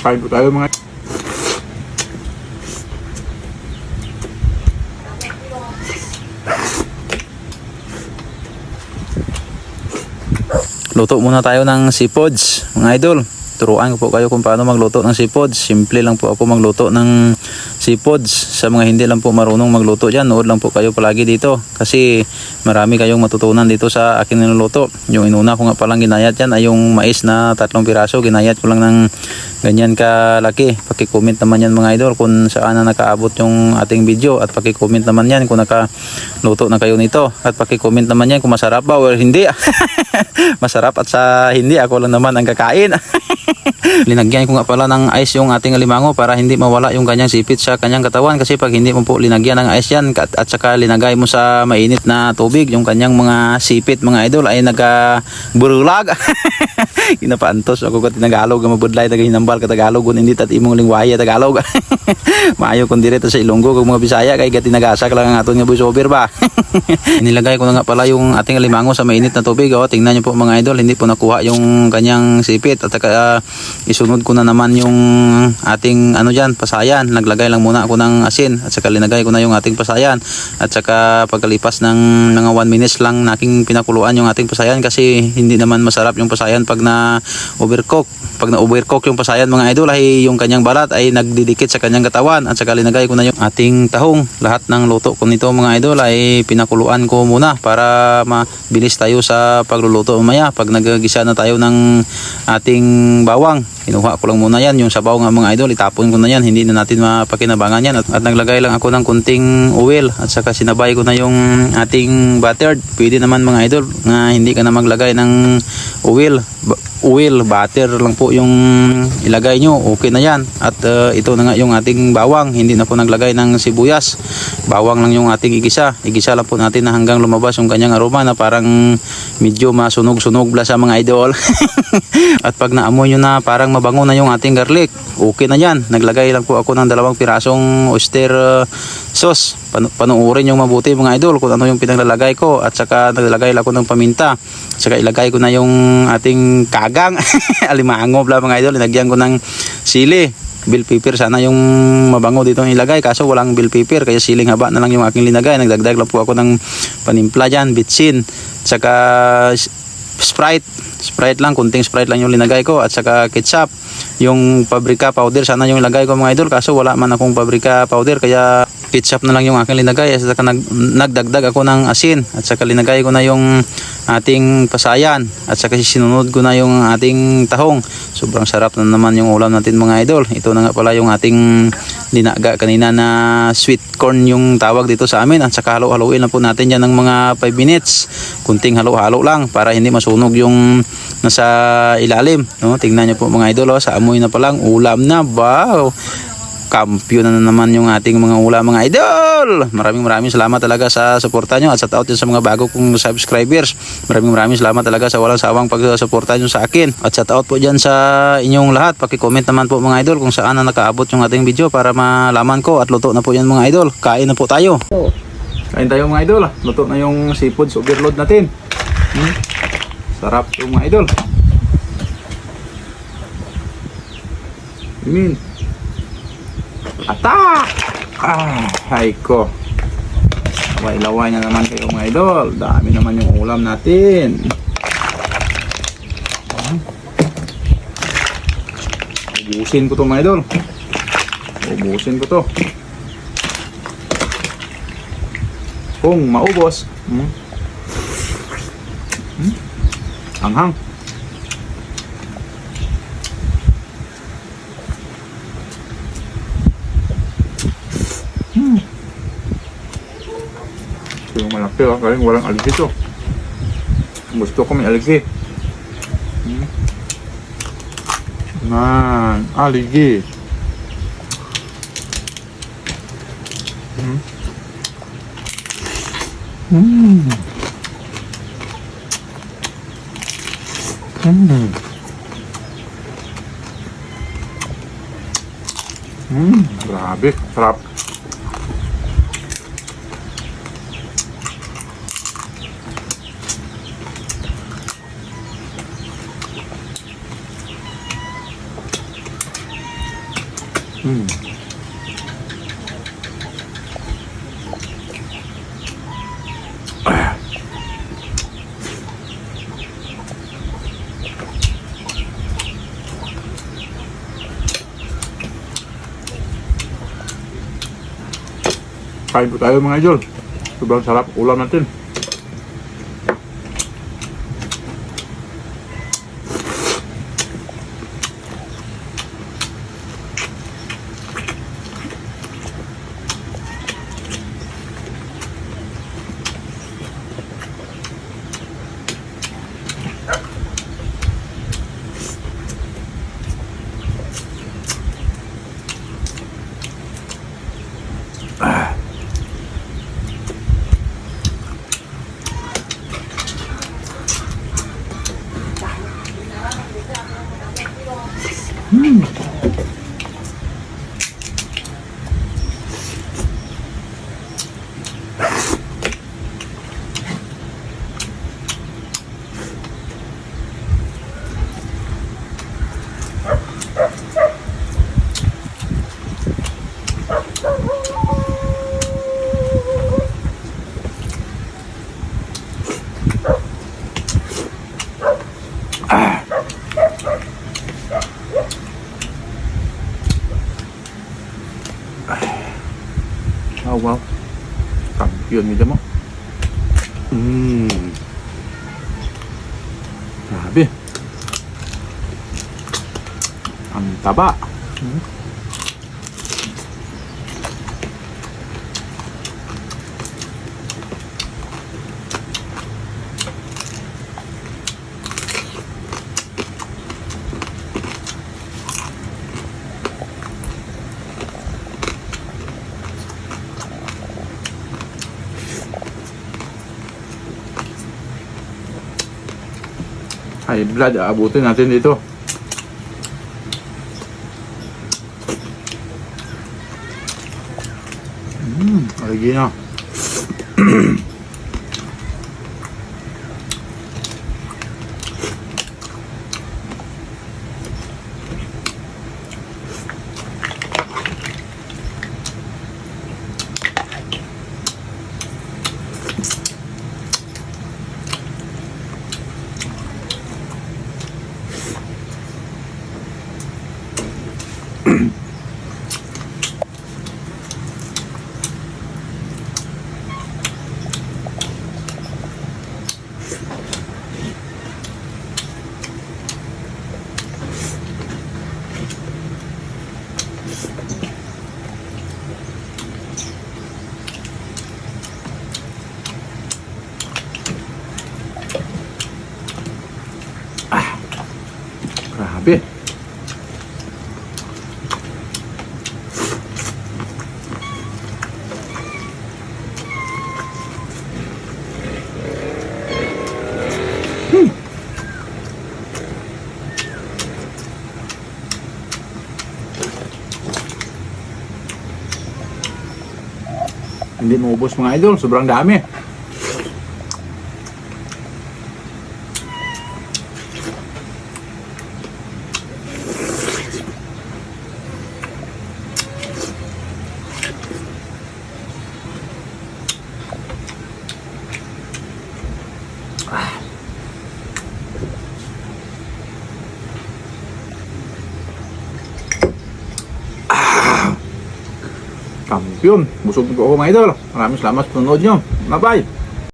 Kain po tayo mga. Luto muna tayo ng seafoods, mga idol. Turuan ko po kayo kung paano magluto ng seafoods. Simple lang po ako magluto ng seafoods. Sa mga hindi lang po marunong magluto dyan, nood lang po kayo palagi dito. Kasi marami kayong matutunan dito sa akin niluluto. Yung inuna ko nga palang ginayat yan ay yung mais na 3 piraso. Ginayat ko lang ng ganyan kalaki. Paki-comment naman yan mga idol kung saan na nakaabot yung ating video. At paki-comment naman yan kung nakaluto na kayo nito. At paki-comment naman yan kung masarap ba o hindi. Masarap at sa hindi, ako lang naman ang kakain. Linagyan ko nga pala ng ice yung ating alimango para hindi mawala yung kanyang sipit sa kanyang katawan. Kasi pag hindi mo po linagyan ng ice yan at saka linagay mo sa mainit na tubig, yung kanyang mga sipit mga idol ay nagaburulag. Kinapaantos ako ka Tagalog, mabudlay tagahinambal ka Tagalog kung hindi tat imong lingwaya Tagalog. Maayo kung direto sa Ilonggo kung mga Bisaya kay gatinagasak lang ang aton nga voiceover ba. Nilagay ko na nga pala yung ating alimango sa mainit na tubig. Oh, tingnan niyo po mga idol, hindi po nakuha yung kanyang sipit. At saka isunod ko na naman yung ating pasayan. Naglagay lang muna ako ng asin at saka linagay ko na yung ating pasayan. At saka pagkalipas ng mga 1 minutes lang naking pinakuluan yung ating pasayan kasi hindi naman masarap yung pasayan pag na overcook. Pag na overcook yung pasayan mga idol ay yung kanyang balat ay nagdidikit sa kanyang katawan. At saka linagay ko na yung ating tahong. Lahat ng luto ko nito mga idol ay pinakuluan ko muna para mabilis tayo sa pagluluto mamaya. Pag nagagisa na tayo ng ating bawang, kinuha ko lang muna yan. Yung sabaw nga mga idol, itapon ko na yan. Hindi na natin mapakinabangan yan. At naglagay lang ako ng kunting oil. At saka sinabay ko na yung ating buttered. Pwede naman mga idol na hindi ka na maglagay ng oil. Butter lang po yung ilagay nyo. Okay na yan. At ito na nga yung ating bawang. Hindi na po naglagay ng sibuyas. Bawang lang yung ating igisa. Igisa lang po natin na hanggang lumabas yung kanyang aroma na parang medyo masunog-sunog bla sa mga idol. At pag naamoy nyo na parang mabango na yung ating garlic, okay na yan. Naglagay lang po ako ng 2 pirasong oyster sauce. Panuorin yung mabuti mga idol kung ano yung pinaglalagay ko. At saka naglagay lang ako ng paminta. At saka ilagay ko na yung ating kagang. Alimango bla mga idol. Linagyan ko ng sili. Bell pepper sana yung mabango dito ilagay. Kaso walang bell pepper. Kaya siling haba na lang yung aking linagay. Nagdagdag lang po ako ng panimpla dyan. Bitsin. At saka Sprite lang, kunting Sprite lang yung linagay ko at saka ketchup. Yung paprika powder sana yung ilagay ko mga idol kaso wala man akong paprika powder kaya ketchup na lang yung aking linagay. At saka nagdagdag ako ng asin at saka linagay ko na yung ating pasayan at saka sinunod ko na yung ating tahong. Sobrang sarap na naman yung ulam natin mga idol. Ito na nga pala yung ating dinaga kanina na sweet corn yung tawag dito sa amin. At saka halo-haloin na po natin yan ng mga 5 minutes. Kunting halo-halo lang para hindi masunog yung nasa ilalim, no? Tingnan nyo po mga idol, sa amoy na palang ulam na. Wow, kampiyon na naman yung ating mga ulam mga idol. Maraming salamat talaga sa suporta nyo at sa taot sa mga bago kong subscribers. Maraming salamat talaga sa walang sawang pagsuporta nyo sa akin at sa taot po dyan sa inyong lahat. Paki-comment naman po mga idol kung saan na nakaabot yung ating video para malaman ko. At luto na po yan mga idol, kain na po tayo. Kain tayo mga idol. Luto na yung seafoods overload natin. Sarap yung mga idol. Atak! Hay ko. Laway na naman kayo mga idol. Dami naman yung ulam natin. Ubusin ko to mga idol. Ubusin ko to. Kung maubos. Anghang. Yung malaki kasi walang aligi to. Gusto ko may aligi. Aligi. Grabe, sarap. Mm. Kain po tayo mga idol. Sobrang sarap ulam natin. Oh wow. Kampiyon nila mo. Grabe. Ang taba. High blood, aabutin natin dito. Original. Grabe. Hindi maubos mga idol, sobrang dami. Kampiyon, busog ko ako mga idol. Maraming salamat sa panonood nyo. Bye bye.